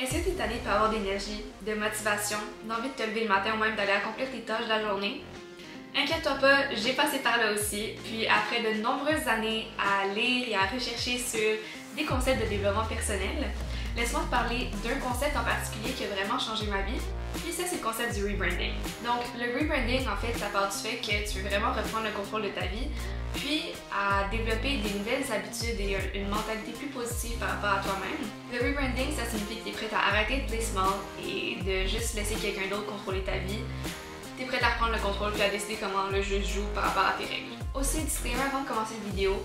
Est-ce que tu es tanné de pas avoir d'énergie, de motivation, d'envie de te lever le matin ou même d'aller accomplir tes tâches de la journée? Inquiète-toi pas, j'ai passé par là aussi, puis après de nombreuses années à lire et à rechercher sur des concepts de développement personnel, laisse-moi te parler d'un concept en particulier qui a vraiment changé ma vie, puis ça c'est le concept du rebranding. Donc le rebranding en fait ça part du fait que tu veux vraiment reprendre le contrôle de ta vie, puis à développer des nouvelles habitudes et une mentalité plus positive par rapport à toi-même. Le rebranding ça signifie que tu es prête à arrêter de play small et de juste laisser quelqu'un d'autre contrôler ta vie. T'es prête à reprendre le contrôle puis à décider comment le jeu se joue par rapport à tes règles. Aussi, disclaimer avant de commencer la vidéo,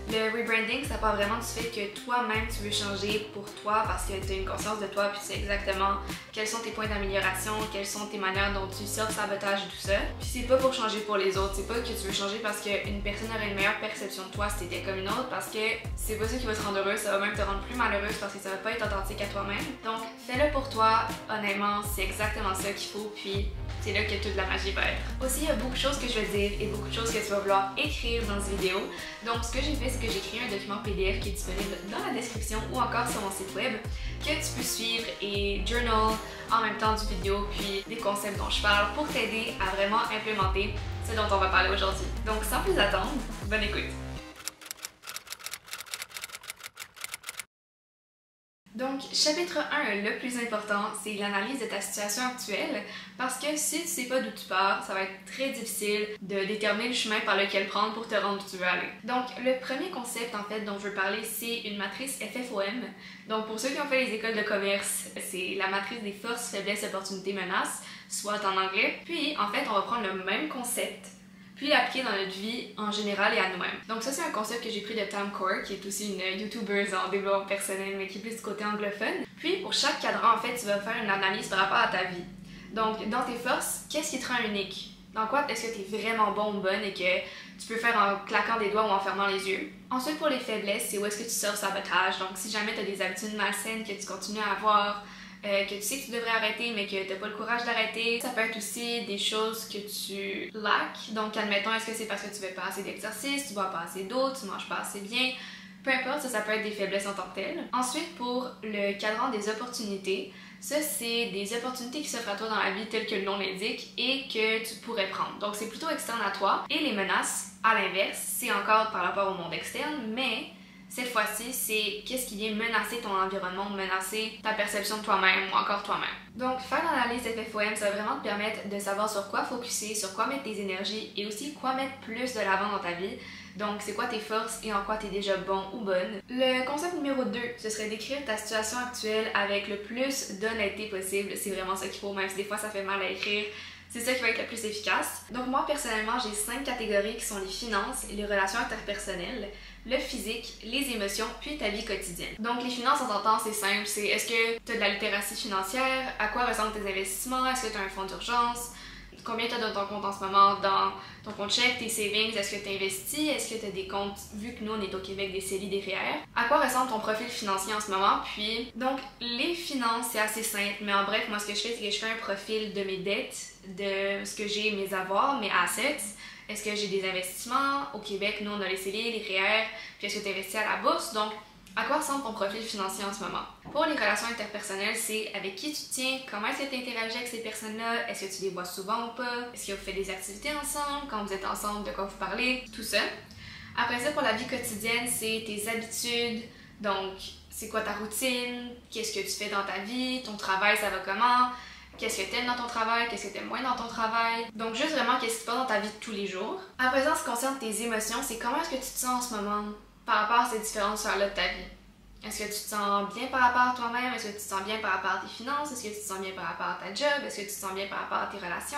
le rebranding ça part vraiment du fait que toi-même tu veux changer pour toi parce que tu as une conscience de toi puis tu sais exactement quels sont tes points d'amélioration, quelles sont tes manières dont tu self-sabotages et tout ça. Puis c'est pas pour changer pour les autres, c'est pas que tu veux changer parce qu'une personne aurait une meilleure perception de toi si t'étais comme une autre, parce que c'est pas ça qui va te rendre heureuse, ça va même te rendre plus malheureuse parce que ça va pas être authentique à toi-même. Donc fais-le pour toi, honnêtement c'est exactement ça qu'il faut, puis c'est là que toute la magie va être. Aussi, il y a beaucoup de choses que je vais dire et beaucoup de choses que tu vas vouloir écrire dans cette vidéo. Donc, ce que j'ai fait, c'est que j'ai créé un document PDF qui est disponible dans la description ou encore sur mon site web que tu peux suivre et journal en même temps du vidéo, puis des concepts dont je parle pour t'aider à vraiment implémenter ce dont on va parler aujourd'hui. Donc, sans plus attendre, bonne écoute! Donc, chapitre 1, le plus important, c'est l'analyse de ta situation actuelle, parce que si tu sais pas d'où tu pars, ça va être très difficile de déterminer le chemin par lequel prendre pour te rendre où tu veux aller. Donc, le premier concept en fait dont je veux parler, c'est une matrice FFOM. Donc, pour ceux qui ont fait les écoles de commerce, c'est la matrice des forces, faiblesses, opportunités, menaces, soit en anglais. Puis, en fait, on va prendre le même concept puis l'appliquer dans notre vie en général et à nous-mêmes. Donc ça c'est un concept que j'ai pris de Tam Core, qui est aussi une YouTubeuse en développement personnel, mais qui est plus du côté anglophone. Puis pour chaque cadran, en fait, tu vas faire une analyse par rapport à ta vie. Donc dans tes forces, qu'est-ce qui te rend unique? Dans quoi est-ce que tu es vraiment bon ou bonne et que tu peux faire en claquant des doigts ou en fermant les yeux? Ensuite pour les faiblesses, c'est où est-ce que tu self-sabotages. Donc si jamais tu as des habitudes malsaines que tu continues à avoir, que tu sais que tu devrais arrêter mais que tu n'as pas le courage d'arrêter. Ça peut être aussi des choses que tu lacks. Donc admettons, est-ce que c'est parce que tu fais pas assez d'exercice, tu bois pas assez d'eau, tu manges pas assez bien. Peu importe, ça peut être des faiblesses en tant que telles. Ensuite, pour le cadran des opportunités, ça c'est des opportunités qui s'offrent à toi dans la vie telles que le nom l'indique et que tu pourrais prendre. Donc c'est plutôt externe à toi. Et les menaces, à l'inverse, c'est encore par rapport au monde externe, mais cette fois-ci, c'est qu'est-ce qui vient menacer ton environnement, menacer ta perception de toi-même ou encore toi-même. Donc, faire l'analyse FFOM, ça va vraiment te permettre de savoir sur quoi focuser, sur quoi mettre tes énergies et aussi quoi mettre plus de l'avant dans ta vie. Donc, c'est quoi tes forces et en quoi tu es déjà bon ou bonne. Le concept numéro 2, ce serait d'écrire ta situation actuelle avec le plus d'honnêteté possible. C'est vraiment ça qu'il faut, même si des fois ça fait mal à écrire. C'est ça qui va être le plus efficace. Donc moi, personnellement, j'ai 5 catégories qui sont les finances et les relations interpersonnelles, le physique, les émotions, puis ta vie quotidienne. Donc les finances, on s'entend, c'est simple, c'est est-ce que tu as de la littératie financière, à quoi ressemblent tes investissements, est-ce que tu as un fonds d'urgence, combien tu as dans ton compte en ce moment, dans ton compte chèque, tes savings, est-ce que tu investis, est-ce que tu as des comptes, vu que nous on est au Québec, des CELI, des REER, à quoi ressemble ton profil financier en ce moment, puis donc les finances c'est assez simple, mais en bref, moi ce que je fais c'est que je fais un profil de mes dettes, de ce que j'ai, mes avoirs, mes assets. Est-ce que j'ai des investissements? Au Québec, nous, on a les CELI, les REER, puis est-ce que tu investis à la bourse? Donc, à quoi ressemble ton profil financier en ce moment? Pour les relations interpersonnelles, c'est avec qui tu tiens, comment est-ce que tu interagis avec ces personnes-là, est-ce que tu les vois souvent ou pas, est-ce que vous faites des activités ensemble, quand vous êtes ensemble, de quoi vous parlez, tout ça. Après ça, pour la vie quotidienne, c'est tes habitudes, donc c'est quoi ta routine, qu'est-ce que tu fais dans ta vie, ton travail, ça va comment? Qu'est-ce que t'aimes dans ton travail, qu'est-ce que t'aimes moins dans ton travail. Donc juste vraiment qu'est-ce qui se passe dans ta vie de tous les jours. À présent, en ce qui concerne tes émotions, c'est comment est-ce que tu te sens en ce moment par rapport à ces différentes sphères-là de ta vie. Est-ce que tu te sens bien par rapport à toi-même? Est-ce que tu te sens bien par rapport à tes finances? Est-ce que tu te sens bien par rapport à ta job? Est-ce que tu te sens bien par rapport à tes relations?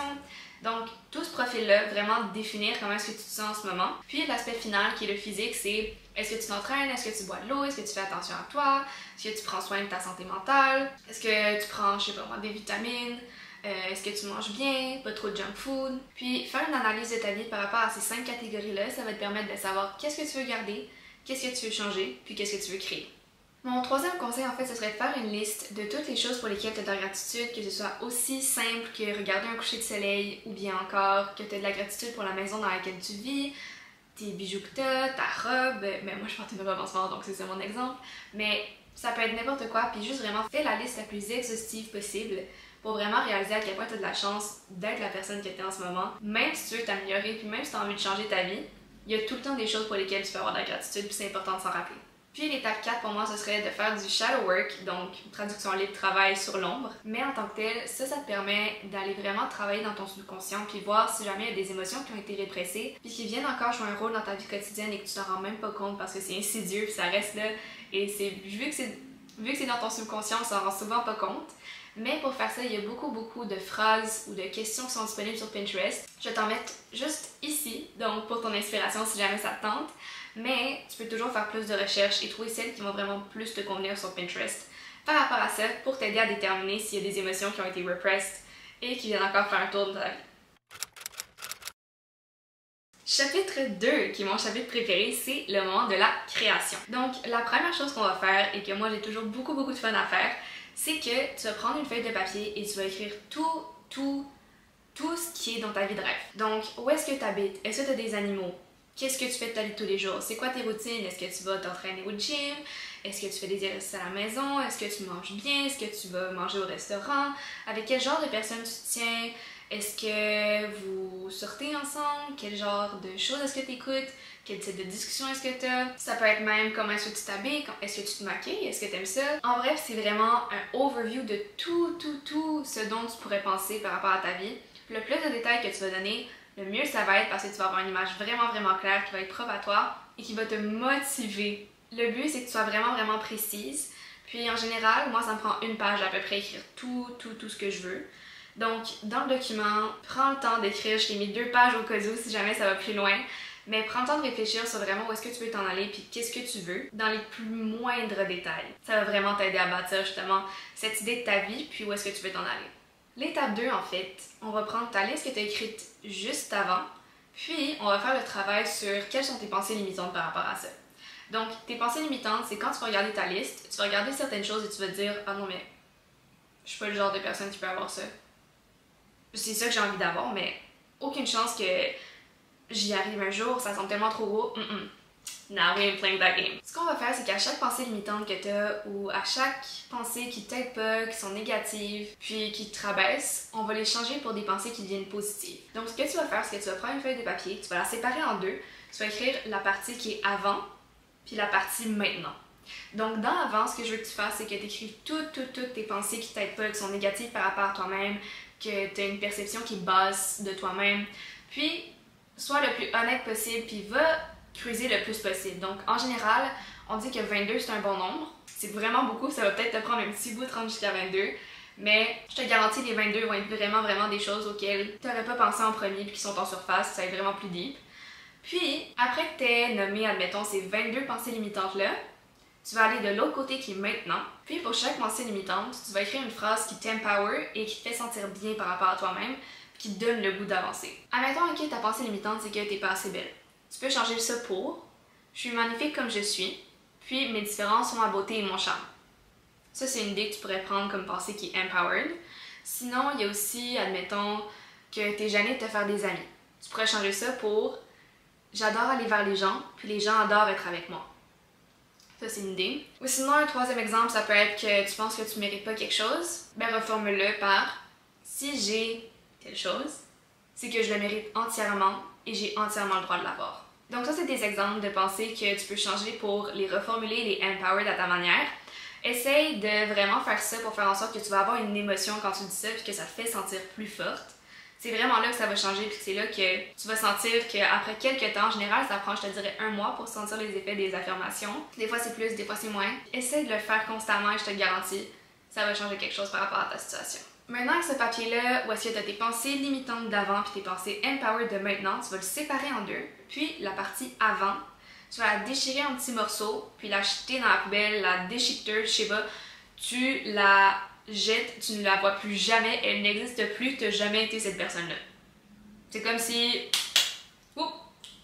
Donc, tout ce profil-là, vraiment définir comment est-ce que tu te sens en ce moment. Puis l'aspect final qui est le physique, c'est est-ce que tu t'entraînes? Est-ce que tu bois de l'eau? Est-ce que tu fais attention à toi? Est-ce que tu prends soin de ta santé mentale? Est-ce que tu prends, je sais pas moi, des vitamines? Est-ce que tu manges bien? Pas trop de junk food? Puis faire une analyse de ta vie par rapport à ces 5 catégories-là, ça va te permettre de savoir qu'est-ce que tu veux garder, qu'est-ce que tu veux changer, puis qu'est-ce que tu veux créer. Mon troisième conseil, en fait, ce serait de faire une liste de toutes les choses pour lesquelles tu as de la gratitude, que ce soit aussi simple que regarder un coucher de soleil, ou bien encore que tu as de la gratitude pour la maison dans laquelle tu vis, tes bijoux que tu as, ta robe. Mais moi, je porte une robe en ce moment, donc c'est ça mon exemple. Mais Ça peut être n'importe quoi, puis juste vraiment fais la liste la plus exhaustive possible pour vraiment réaliser à quel point tu as de la chance d'être la personne que tu es en ce moment. Même si tu veux t'améliorer, puis même si tu as envie de changer ta vie, il y a tout le temps des choses pour lesquelles tu peux avoir de la gratitude, puis c'est important de s'en rappeler. Puis l'étape 4 pour moi, ce serait de faire du shadow work, donc traduction libre, travail sur l'ombre. Mais en tant que tel, ça te permet d'aller vraiment travailler dans ton subconscient, puis voir si jamais il y a des émotions qui ont été répressées, puis qui viennent encore jouer un rôle dans ta vie quotidienne et que tu t'en rends même pas compte parce que c'est insidieux, puis ça reste là. Et vu que c'est dans ton subconscient, on s'en rend souvent pas compte. Mais pour faire ça, il y a beaucoup de phrases ou de questions qui sont disponibles sur Pinterest. Je vais t'en mettre juste ici, donc pour ton inspiration si jamais ça te tente. Mais tu peux toujours faire plus de recherches et trouver celles qui vont vraiment plus te convenir sur Pinterest par rapport à ça pour t'aider à déterminer s'il y a des émotions qui ont été repressed et qui viennent encore faire un tour de ta vie. Chapitre 2, qui est mon chapitre préféré, c'est le moment de la création. Donc la première chose qu'on va faire et que moi j'ai toujours beaucoup de fun à faire, c'est que tu vas prendre une feuille de papier et tu vas écrire tout ce qui est dans ta vie de rêve. Donc, où est-ce que tu habites? Est-ce que tu as des animaux? Qu'est-ce que tu fais de ta vie de tous les jours? C'est quoi tes routines? Est-ce que tu vas t'entraîner au gym? Est-ce que tu fais des exercices à la maison? Est-ce que tu manges bien? Est-ce que tu vas manger au restaurant? Avec quel genre de personnes tu te tiens? Est-ce que vous sortez ensemble? Quel genre de choses est-ce que tu écoutes? Quel type de discussion est-ce que tu as? Ça peut être même comment est-ce que tu t'habilles, est-ce que tu te maquilles, est-ce que tu aimes ça? En bref, c'est vraiment un overview de tout ce dont tu pourrais penser par rapport à ta vie. Le plus de détails que tu vas donner, le mieux ça va être parce que tu vas avoir une image vraiment claire qui va être propre à toi et qui va te motiver. Le but, c'est que tu sois vraiment précise. Puis en général, moi ça me prend une page à peu près écrire tout ce que je veux. Donc, dans le document, prends le temps d'écrire, je t'ai mis 2 pages au cas où si jamais ça va plus loin, mais prends le temps de réfléchir sur vraiment où est-ce que tu veux t'en aller puis qu'est-ce que tu veux dans les plus moindres détails. Ça va vraiment t'aider à bâtir justement cette idée de ta vie puis où est-ce que tu veux t'en aller. L'étape 2, en fait, on va prendre ta liste que tu as écrite juste avant, puis on va faire le travail sur quelles sont tes pensées limitantes par rapport à ça. Donc, tes pensées limitantes, c'est quand tu vas regarder ta liste, tu vas regarder certaines choses et tu vas te dire « Ah non, mais je suis pas le genre de personne qui peut avoir ça. » C'est ça que j'ai envie d'avoir, mais aucune chance que j'y arrive un jour, ça semble tellement trop gros. Now we ain't playing that game. Ce qu'on va faire, c'est qu'à chaque pensée limitante que tu as ou à chaque pensée qui t'aide pas, qui sont négatives, puis qui te rabaissent, on va les changer pour des pensées qui deviennent positives. Donc ce que tu vas faire, c'est que tu vas prendre une feuille de papier, tu vas la séparer en deux, tu vas écrire la partie qui est avant, puis la partie maintenant. Donc dans avant, ce que je veux que tu fasses, c'est que tu écrives toutes tes pensées qui t'aident pas, qui sont négatives par rapport à toi-même, que tu as une perception qui est basse de toi-même, puis sois le plus honnête possible, puis va creuser le plus possible. Donc en général, on dit que 22 c'est un bon nombre. C'est vraiment beaucoup, ça va peut-être te prendre un petit bout de rendre jusqu'à 22, mais je te garantis les 22 vont être vraiment des choses auxquelles tu n'aurais pas pensé en premier puis qui sont en surface, ça va être vraiment plus deep. Puis, après que tu aies nommé, admettons, ces 22 pensées limitantes-là, tu vas aller de l'autre côté qui est maintenant. Puis pour chaque pensée limitante, tu vas écrire une phrase qui t'empower et qui te fait sentir bien par rapport à toi-même, qui te donne le goût d'avancer. Admettons, ok, ta pensée limitante, c'est que t'es pas assez belle. Tu peux changer ça pour « Je suis magnifique comme je suis, puis mes différences sont ma beauté et mon charme ». Ça, c'est une idée que tu pourrais prendre comme pensée qui est empowered. Sinon, il y a aussi, admettons, que t'es gêné de te faire des amis. Tu pourrais changer ça pour « J'adore aller vers les gens, puis les gens adorent être avec moi ». Ça, c'est une idée. Ou sinon, un troisième exemple, ça peut être que tu penses que tu mérites pas quelque chose. Ben, reformule-le par « Si j'ai telle chose, c'est que je le mérite entièrement et j'ai entièrement le droit de l'avoir. » Donc ça, c'est des exemples de pensées que tu peux changer pour les reformuler, les empowered à ta manière. Essaye de vraiment faire ça pour faire en sorte que tu vas avoir une émotion quand tu dis ça puis que ça te fait sentir plus forte. C'est vraiment là que ça va changer puis c'est là que tu vas sentir qu'après quelques temps, en général, ça prend, je te dirais, 1 mois pour sentir les effets des affirmations. Des fois c'est plus, des fois c'est moins. Essaye de le faire constamment et je te garantis, ça va changer quelque chose par rapport à ta situation. Maintenant, avec ce papier-là, où est-ce que tu as tes pensées limitantes d'avant puis tes pensées empowered de maintenant, tu vas le séparer en deux. Puis la partie avant, tu vas la déchirer en petits morceaux, puis la jeter dans la poubelle, la déchiqueteuse, je sais pas. Tu la jettes, tu ne la vois plus jamais, elle n'existe plus, tu n'as jamais été cette personne-là. C'est comme si... Oups,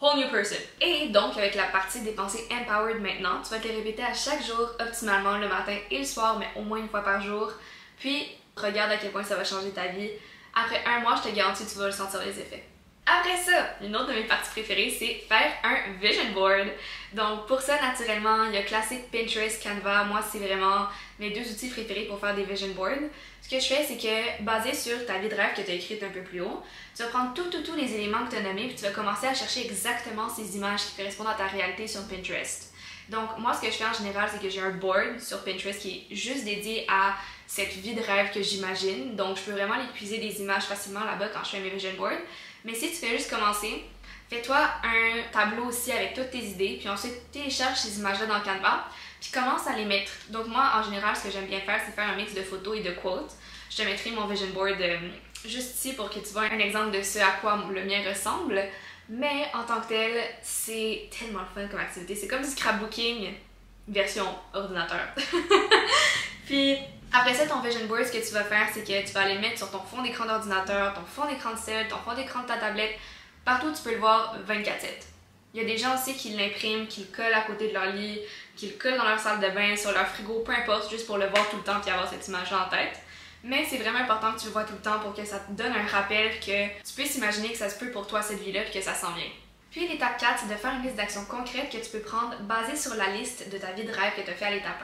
whole new person. Et donc, avec la partie des pensées empowered maintenant, tu vas te les répéter à chaque jour, optimalement, le matin et le soir, mais au moins 1 fois par jour. Puis, regarde à quel point ça va changer ta vie. Après 1 mois, je te garantis que tu vas le sentir les effets. Après ça, une autre de mes parties préférées, c'est faire un vision board. Donc pour ça, naturellement, il y a classique Pinterest, Canva. Moi, c'est vraiment mes deux outils préférés pour faire des vision boards. Ce que je fais, c'est que, basé sur ta vie de rêve que tu as écrite un peu plus haut, tu vas prendre tous les éléments que tu as nommés, puis tu vas commencer à chercher exactement ces images qui correspondent à ta réalité sur Pinterest. Donc moi, ce que je fais en général, c'est que j'ai un board sur Pinterest qui est juste dédié à cette vie de rêve que j'imagine. Donc je peux vraiment épuiser des images facilement là-bas quand je fais mes vision boards. Mais si tu fais juste commencer, fais-toi un tableau aussi avec toutes tes idées, puis ensuite télécharge ces images-là dans Canva, puis commence à les mettre. Donc moi, en général, ce que j'aime bien faire, c'est faire un mix de photos et de quotes. Je te mettrai mon vision board juste ici pour que tu vois un exemple de ce à quoi le mien ressemble. Mais en tant que tel, c'est tellement le fun comme activité. C'est comme du scrapbooking version ordinateur. Puis après ça, ton vision board, ce que tu vas faire, c'est que tu vas aller mettre sur ton fond d'écran d'ordinateur, ton fond d'écran de sel, ton fond d'écran de ta tablette. Partout, tu peux le voir 24/7. Il y a des gens aussi qui l'impriment, qui le collent à côté de leur lit, qui le collent dans leur salle de bain, sur leur frigo, peu importe, juste pour le voir tout le temps et avoir cette image-là en tête. Mais c'est vraiment important que tu le vois tout le temps pour que ça te donne un rappel que tu puisses imaginer que ça se peut pour toi cette vie-là et que ça s'en vient. Puis l'étape 4, c'est de faire une liste d'actions concrètes que tu peux prendre basée sur la liste de ta vie de rêve que tu as fait à l'étape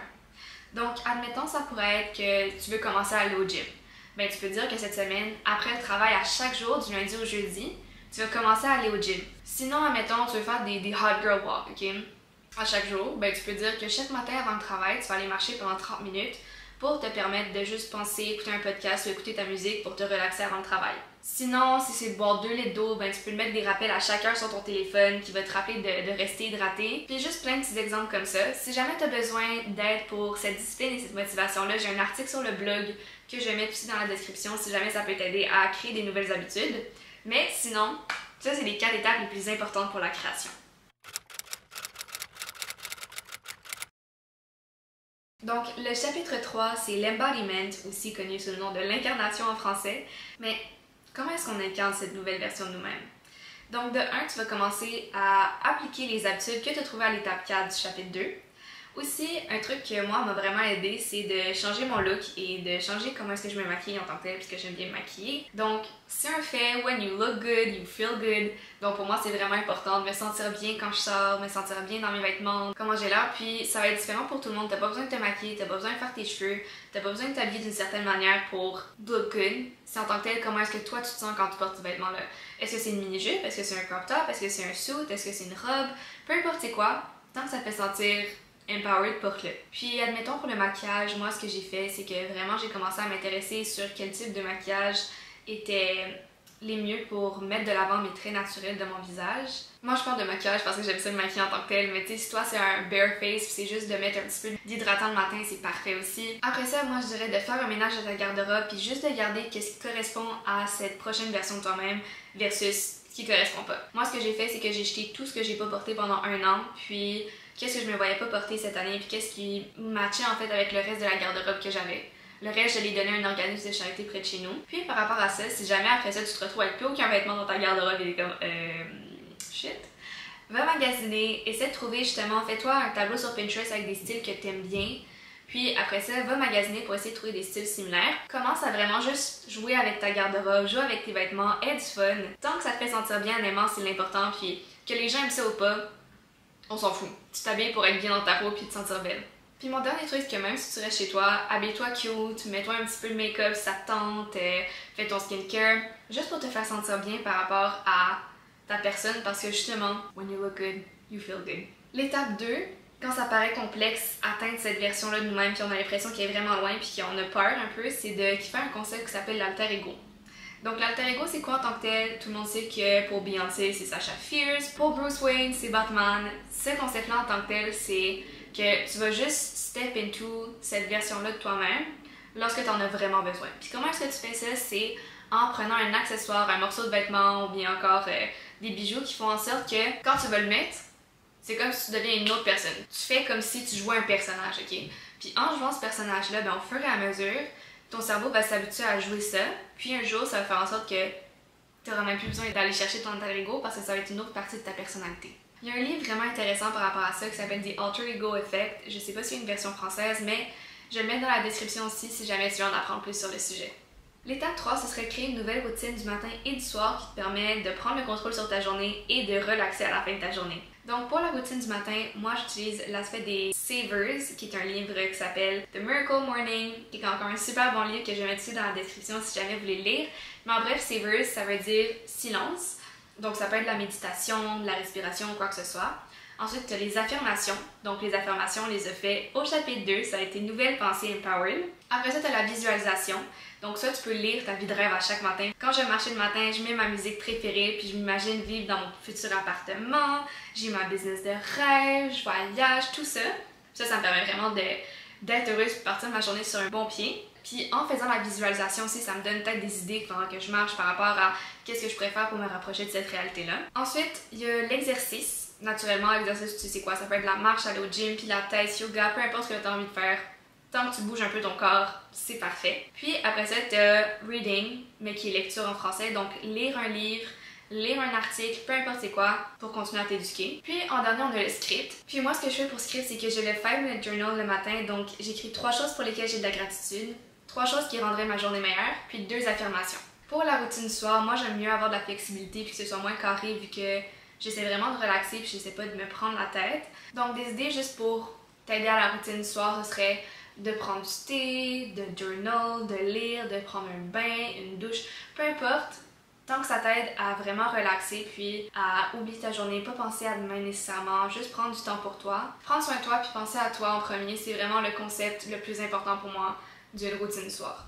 1. Donc, admettons, ça pourrait être que tu veux commencer à aller au gym. Ben, tu peux dire que cette semaine, après le travail à chaque jour, du lundi au jeudi, tu vas commencer à aller au gym. Sinon, admettons, tu veux faire des hot girl walk, ok? À chaque jour, ben, tu peux dire que chaque matin avant le travail, tu vas aller marcher pendant 30 minutes pour te permettre de juste penser, écouter un podcast ou écouter ta musique pour te relaxer avant le travail. Sinon, si c'est de boire 2 litres d'eau, ben, tu peux te mettre des rappels à chaque heure sur ton téléphone qui va te rappeler de rester hydraté. Puis juste plein de petits exemples comme ça. Si jamais tu as besoin d'aide pour cette discipline et cette motivation-là, j'ai un article sur le blog que je vais mettre aussi dans la description si jamais ça peut t'aider à créer des nouvelles habitudes. Mais sinon, ça c'est les 4 étapes les plus importantes pour la création. Donc, le chapitre 3, c'est l'embodiment, aussi connu sous le nom de l'incarnation en français. Mais comment est-ce qu'on incarne cette nouvelle version de nous-mêmes? Donc, de 1, tu vas commencer à appliquer les habitudes que tu as trouvées à l'étape 4 du chapitre 2. Aussi, un truc que moi m'a vraiment aidé, c'est de changer mon look et de changer comment est-ce que je me maquille en tant que tel, puisque j'aime bien me maquiller. Donc, c'est un fait, when you look good, you feel good. Donc pour moi, c'est vraiment important de me sentir bien quand je sors, me sentir bien dans mes vêtements, comment j'ai l'air. Puis ça va être différent pour tout le monde. T'as pas besoin de te maquiller, t'as pas besoin de faire tes cheveux, t'as pas besoin de t'habiller d'une certaine manière pour look good. C'est en tant que tel, comment est-ce que toi tu te sens quand tu portes ce vêtement-là. Est-ce que c'est une mini-jupe? Est-ce que c'est un crop top? Est-ce que c'est un suit? Est-ce que c'est une robe? Peu importe c'est quoi, tant que ça te fait sentir empowered, porte-le. Puis admettons pour le maquillage, moi ce que j'ai fait, c'est que vraiment j'ai commencé à m'intéresser sur quel type de maquillage était les mieux pour mettre de l'avant mes traits naturels de mon visage. Moi je parle de maquillage parce que j'aime ça me maquiller en tant que tel, mais tu sais si toi c'est un bare face, c'est juste de mettre un petit peu d'hydratant le matin, c'est parfait aussi. Après ça, moi je dirais de faire un ménage de ta garde-robe puis juste de garder qu'est-ce qui correspond à cette prochaine version de toi-même versus ce qui correspond pas. Moi ce que j'ai fait, c'est que j'ai jeté tout ce que j'ai pas porté pendant un an, puis qu'est-ce que je me voyais pas porter cette année, puis qu'est-ce qui matchait en fait avec le reste de la garde-robe que j'avais. Le reste, je l'ai donné à un organisme de charité près de chez nous. Puis par rapport à ça, si jamais après ça tu te retrouves avec plus aucun vêtement dans ta garde-robe et t'es comme shit, va magasiner, essaie de trouver justement, fais-toi un tableau sur Pinterest avec des styles que t'aimes bien. Puis après ça, va magasiner pour essayer de trouver des styles similaires. Commence à vraiment juste jouer avec ta garde-robe, jouer avec tes vêtements, aie du fun. Tant que ça te fait sentir bien, honnêtement, c'est l'important. Puis que les gens aiment ça ou pas, on s'en fout. Tu t'habilles pour être bien dans ta peau puis te sentir belle. Puis mon dernier truc, c'est que même si tu restes chez toi, habille-toi cute, mets-toi un petit peu de make-up si ça te tente, fais ton skincare, juste pour te faire sentir bien par rapport à ta personne parce que justement, when you look good, you feel good. L'étape 2, quand ça paraît complexe, atteindre cette version-là de nous-mêmes puis on a l'impression qu'elle est vraiment loin puis qu'on a peur un peu, c'est de kiffer un concept qui s'appelle l'alter ego. Donc l'alter ego c'est quoi en tant que tel? Tout le monde sait que pour Beyoncé c'est Sasha Fierce, pour Bruce Wayne c'est Batman. Ce concept-là en tant que tel c'est que tu vas juste step into cette version-là de toi-même lorsque tu en as vraiment besoin. Puis comment est-ce que tu fais ça? C'est en prenant un accessoire, un morceau de vêtement ou bien encore des bijoux qui font en sorte que quand tu vas le mettre, c'est comme si tu deviens une autre personne. Tu fais comme si tu jouais un personnage, ok? Puis en jouant ce personnage-là, ben, au fur et à mesure, ton cerveau va s'habituer à jouer ça, puis un jour, ça va faire en sorte que tu n'auras même plus besoin d'aller chercher ton alter ego parce que ça va être une autre partie de ta personnalité. Il y a un livre vraiment intéressant par rapport à ça qui s'appelle The Alter Ego Effect. Je sais pas s'il y a une version française, mais je vais le mettre dans la description aussi si jamais tu veux en apprendre plus sur le sujet. L'étape 3, ce serait créer une nouvelle routine du matin et du soir qui te permet de prendre le contrôle sur ta journée et de relaxer à la fin de ta journée. Donc pour la routine du matin, moi j'utilise l'aspect des Savers, qui est un livre qui s'appelle The Miracle Morning, qui est encore un super bon livre que je vais mettre ici dans la description si jamais vous voulez le lire. Mais en bref, Savers, ça veut dire silence. Donc ça peut être de la méditation, de la respiration ou quoi que ce soit. Ensuite, tu as les affirmations. Donc les affirmations, on les a fait au chapitre 2, ça a été Nouvelle pensée empowered. Après ça, tu as la visualisation. Donc ça, tu peux lire ta vie de rêve à chaque matin. Quand je vais marcher le matin, je mets ma musique préférée, puis je m'imagine vivre dans mon futur appartement, j'ai ma business de rêve, je voyage, tout ça. Ça me permet vraiment d'être heureuse et partir de ma journée sur un bon pied. Puis en faisant la visualisation aussi, ça me donne peut-être des idées pendant que je marche par rapport à qu'est-ce que je pourrais faire pour me rapprocher de cette réalité-là. Ensuite, il y a l'exercice. Naturellement, l'exercice, tu sais quoi, ça peut être la marche, aller au gym, pilates, yoga, peu importe ce que tu as envie de faire. Tant que tu bouges un peu ton corps, c'est parfait. Puis après ça, tu as reading, mais qui est lecture en français, donc lire un livre, lire un article, peu importe c'est quoi, pour continuer à t'éduquer. Puis en dernier, on a le script. Puis moi, ce que je fais pour script, c'est que j'ai le 5-minute journal le matin, donc j'écris 3 choses pour lesquelles j'ai de la gratitude, 3 choses qui rendraient ma journée meilleure, puis 2 affirmations. Pour la routine du soir, moi j'aime mieux avoir de la flexibilité puis que ce soit moins carré vu que j'essaie vraiment de relaxer puis j'essaie pas de me prendre la tête. Donc des idées juste pour t'aider à la routine du soir, ce serait de prendre du thé, de journal, de lire, de prendre un bain, une douche, peu importe, tant que ça t'aide à vraiment relaxer puis à oublier ta journée, pas penser à demain nécessairement, juste prendre du temps pour toi. Prendre soin de toi puis penser à toi en premier, c'est vraiment le concept le plus important pour moi d'une routine du soir.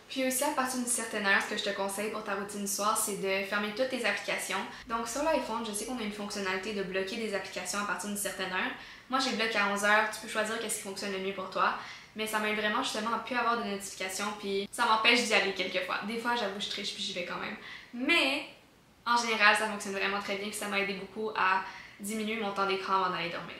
Puis aussi, à partir d'une certaine heure, ce que je te conseille pour ta routine du soir, c'est de fermer toutes tes applications. Donc sur l'iPhone, je sais qu'on a une fonctionnalité de bloquer des applications à partir d'une certaine heure. Moi, j'ai bloqué à 11h, tu peux choisir qu'est-ce qui fonctionne le mieux pour toi. Mais ça m'aide vraiment justement à plus avoir de notifications, puis ça m'empêche d'y aller quelquefois. Des fois, j'avoue, je triche puis j'y vais quand même. Mais en général, ça fonctionne vraiment très bien, puis ça m'a aidé beaucoup à diminuer mon temps d'écran avant d'aller dormir.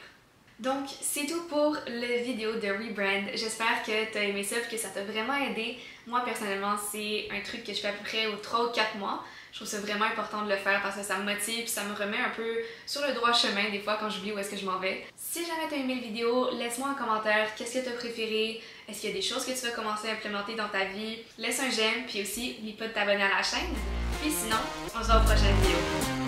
Donc, c'est tout pour la vidéo de Rebrand. J'espère que tu as aimé ça et que ça t'a vraiment aidé. Moi, personnellement, c'est un truc que je fais à peu près aux 3 ou 4 mois. Je trouve ça vraiment important de le faire parce que ça me motive et ça me remet un peu sur le droit chemin des fois quand j'oublie où est-ce que je m'en vais. Si jamais tu as aimé la vidéo, laisse-moi un commentaire. Qu'est-ce que tu as préféré? Est-ce qu'il y a des choses que tu vas commencer à implémenter dans ta vie? Laisse un j'aime puis aussi, n'oublie pas de t'abonner à la chaîne. Puis sinon, on se voit aux prochaines vidéos.